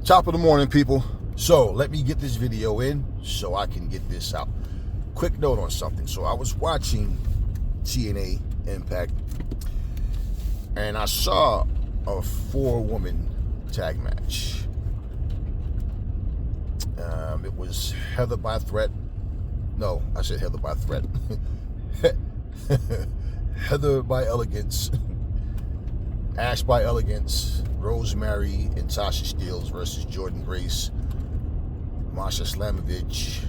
Top of the morning, people. So let me get this video in so I can get this out. Quick note on something. So I was watching TNA Impact and I saw a 4-woman tag match. It was Heather by Threat. No, I said Heather by Threat. Heather by Elegance. Ash by Elegance, Rosemary and Tasha Steelz versus Jordynne Grace, Masha Slamovich,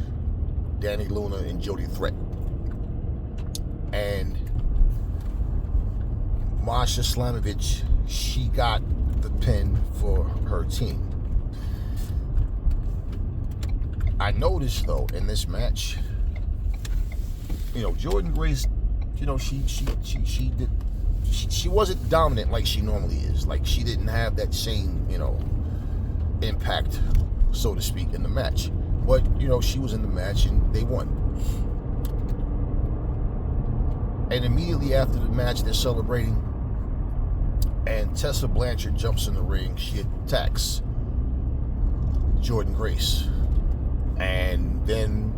Danny Luna, and Jody Threat. And Masha Slamovich, she got the pin for her team. I noticed though in this match, Jordynne Grace, she wasn't dominant like she normally is. Like, she didn't have that same, impact, so to speak, in the match. But, she was in the match and they won. And immediately after the match, they're celebrating. And Tessa Blanchard jumps in the ring. She attacks Jordynne Grace. And then,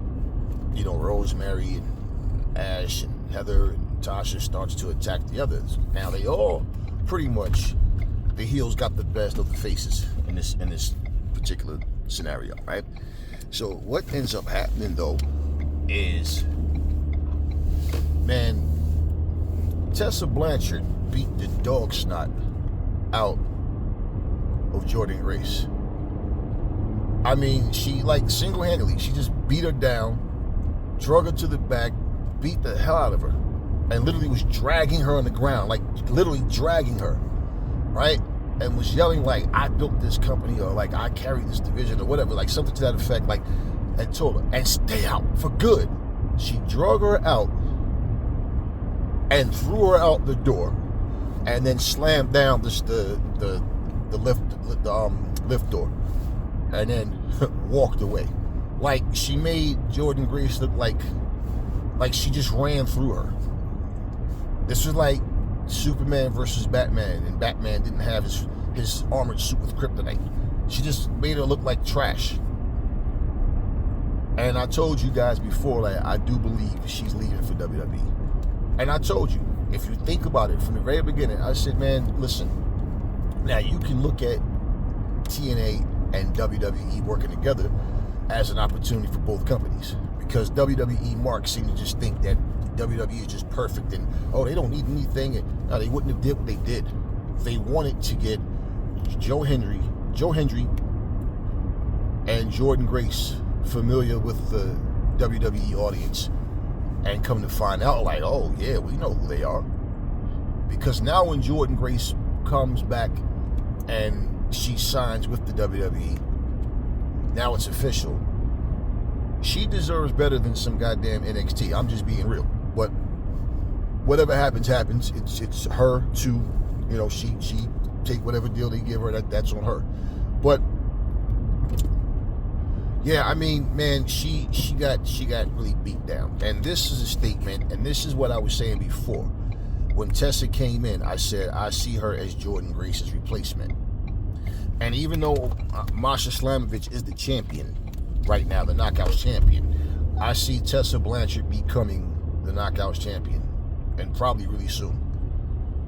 Rosemary and Ash and Heather and Tasha starts to attack the others. Now they all pretty much, the heels got the best of the faces in this particular scenario, right? So what ends up happening though is, man, Tessa Blanchard beat the dog snot out of Jordynne Grace. I mean, she single-handedly, she just beat her down, drug her to the back, beat the hell out of her, and literally was dragging her on the ground, literally dragging her, right? And was yelling I built this company, or I carry this division, or whatever, something to that effect, and told her, and stay out for good. She drug her out and threw her out the door, and then slammed down the lift door, and then walked away. She made Jordynne Grace look like she just ran through her. This was like Superman versus Batman, and Batman didn't have his armored suit with kryptonite. She just made her look like trash. And I told you guys before that I do believe she's leaving for WWE. And I told you, if you think about it from the very beginning, I said, man, listen, now you can look at TNA and WWE working together as an opportunity for both companies, because WWE marks seem to just think that WWE is just perfect and they don't need anything, and no, they wouldn't have did what they did. They wanted to get Joe Hendry and Jordynne Grace familiar with the WWE audience, and come to find out oh yeah, we know who they are. Because now when Jordynne Grace comes back and she signs with the WWE, now it's official. She deserves better than some goddamn NXT. I'm just being real. But whatever happens. It's her to, she take whatever deal they give her. That's on her. But yeah, I mean, man, she got really beat down. And this is a statement, and this is what I was saying before. When Tessa came in, I said I see her as Jordynne Grace's replacement. And even though Masha Slamovich is the champion right now, the Knockouts champion, I see Tessa Blanchard becoming the Knockouts champion, and probably really soon.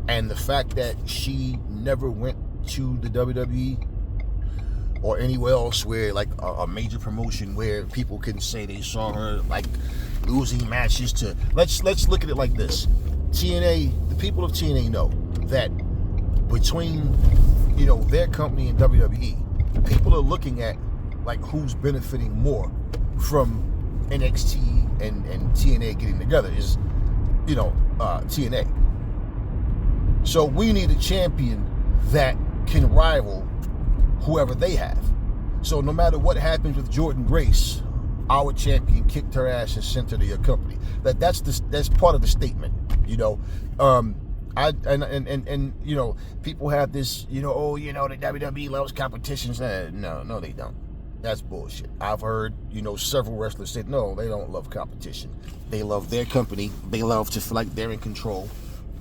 And the fact that she never went to the WWE or anywhere else where a major promotion where people can say they saw her losing matches to, let's look at it like this. TNA, the people of TNA know that between their company and WWE, people are looking at who's benefiting more from NXT and TNA getting together is TNA. So we need a champion that can rival whoever they have. So no matter what happens with Jordynne Grace, our champion kicked her ass and sent her to your company. That's part of the statement. People have this, the WWE loves competitions. No, they don't. That's bullshit. I've heard, several wrestlers say, no, they don't love competition. They love their company. They love to feel like they're in control.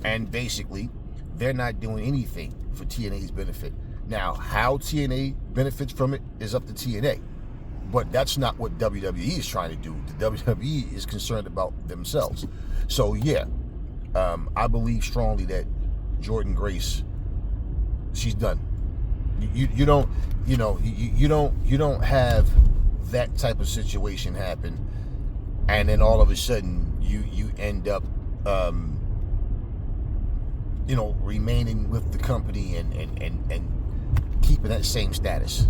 And basically, they're not doing anything for TNA's benefit. Now, how TNA benefits from it is up to TNA. But that's not what WWE is trying to do. The WWE is concerned about themselves. So yeah, I believe strongly that Jordynne Grace, she's done. You don't have that type of situation happen, and then all of a sudden you end up remaining with the company and keeping that same status.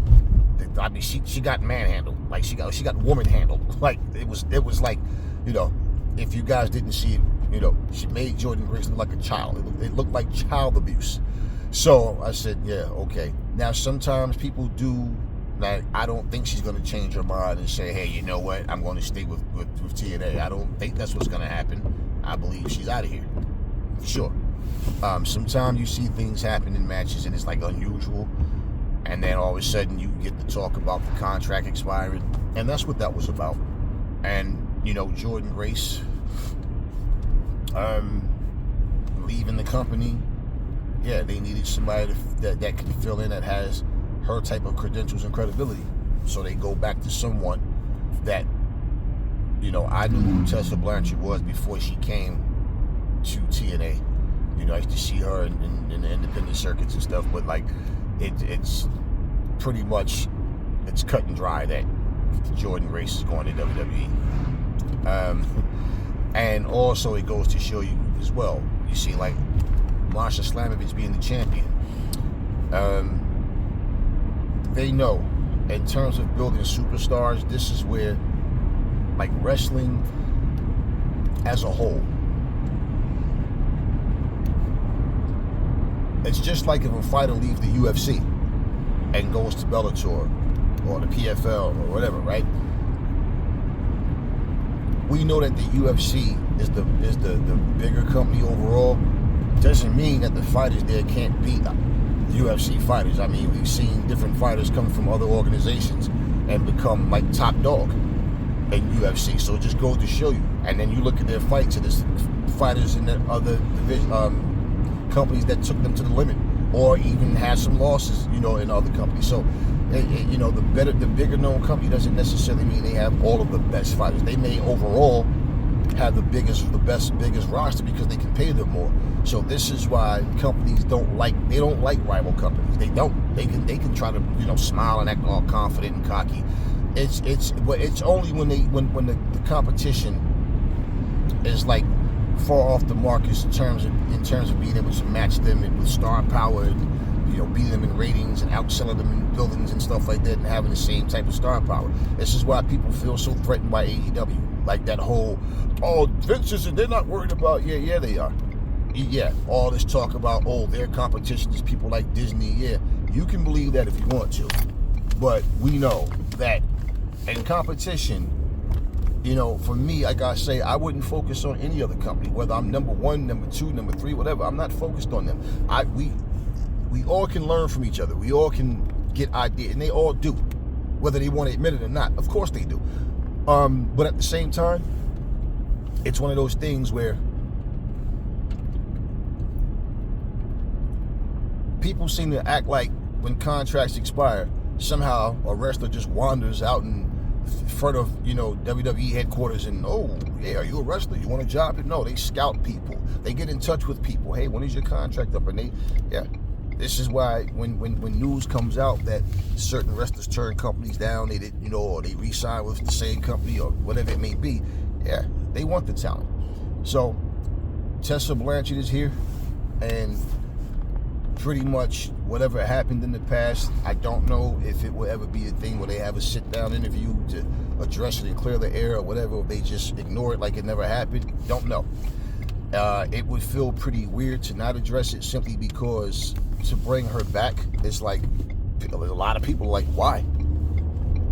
I mean, she got manhandled, like she got woman handled. Like it was like, if you guys didn't see it, she made Jordynne Grace look like a child. It looked like child abuse. So I said, yeah, okay. Now sometimes people do. Like, I don't think she's going to change her mind and say, hey, you know what, I'm going to stay with TNA. I don't think that's what's going to happen. I believe she's out of here, for sure. Sometimes you see things happen in matches and it's like unusual, and then all of a sudden you get to talk about the contract expiring, and that's what that was about. And Jordynne Grace leaving the company, yeah, they needed somebody that can fill in, that has her type of credentials and credibility. So they go back to someone that, I knew who Tessa Blanchard was before she came to TNA. I used to see her in the independent circuits and stuff, but like it's pretty much, it's cut and dry that Jordynne Grace is going to WWE. And also it goes to show you as well, you see like Masha Slamovich being the champion. They know, in terms of building superstars, this is where, like, wrestling as a whole, it's just like if a fighter leaves the UFC and goes to Bellator or the PFL or whatever, right? We know that the UFC is the bigger company overall. Doesn't mean that the fighters there can't beat UFC fighters. I mean, we've seen different fighters come from other organizations and become like top dog in UFC. So it just goes to show you. And then you look at their fights, and there's fighters in the other companies that took them to the limit, or even had some losses, in other companies. So, the bigger known company doesn't necessarily mean they have all of the best fighters. They may overall have the biggest roster because they can pay them more. So this is why companies don't like rival companies. They don't. They can try to smile and act all confident and cocky. It's only when the competition is like far off the mark in terms of being able to match them with star power and beating them in ratings and outselling them in buildings and stuff like that, and having the same type of star power. This is why people feel so threatened by AEW. Like that whole, Vince isn't, they're not worried about, yeah, they are. Yeah, all this talk about, their competition is people like Disney. Yeah, you can believe that if you want to. But we know that in competition, for me, like I say, I wouldn't focus on any other company, whether I'm number 1, number 2, number 3, whatever. I'm not focused on them. We all can learn from each other. We all can get ideas, and they all do, whether they want to admit it or not. Of course they do. But at the same time, it's one of those things where people seem to act like when contracts expire, somehow a wrestler just wanders out in front of WWE headquarters and, are you a wrestler? You want a job? No, they scout people. They get in touch with people. Hey, when is your contract up? And this is why when news comes out that certain wrestlers turn companies down, they did, or they re-sign with the same company or whatever it may be, they want the talent. So Tessa Blanchard is here, and pretty much whatever happened in the past, I don't know if it will ever be a thing where they have a sit-down interview to address it and clear the air or whatever, or they just ignore it like it never happened. Don't know. It would feel pretty weird to not address it, simply because to bring her back, it's like a lot of people are like, why?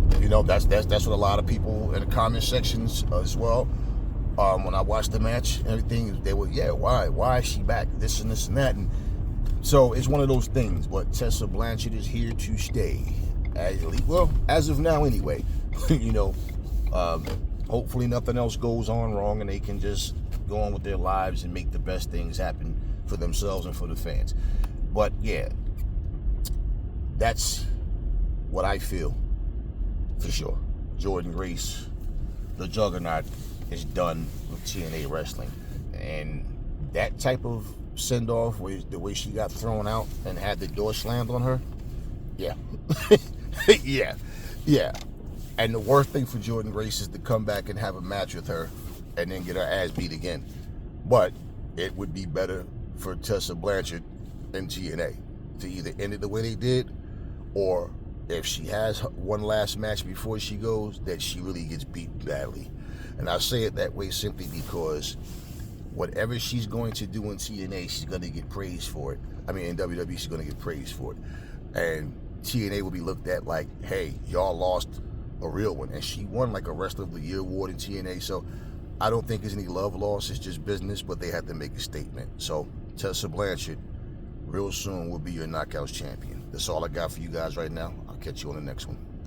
That's what a lot of people in the comment sections as well. When I watched the match and everything, they were, why is she back? This and this and that. And so it's one of those things. But Tessa Blanchard is here to stay. As of now anyway. Hopefully nothing else goes on wrong and they can just go on with their lives and make the best things happen for themselves and for the fans. But yeah, That's what I feel for sure. Jordynne Grace, the Juggernaut, is done with TNA wrestling, and that type of send-off, the way she got thrown out and had the door slammed on her, yeah, yeah. And the worst thing for Jordynne Grace is to come back and have a match with her and then get her ass beat again. But it would be better for Tessa Blanchard and TNA to either end it the way they did, or if she has one last match before she goes, that she really gets beat badly. And I say it that way simply because whatever she's going to do in TNA, she's going to get praised for it. I mean, in WWE, she's going to get praised for it. And TNA will be looked at like, hey, y'all lost a real one. And she won like a Wrestler of the Year award in TNA. So I don't think there's any love lost. It's just business, but they have to make a statement. So Tessa Blanchard, real soon, will be your Knockouts champion. That's all I got for you guys right now. I'll catch you on the next one.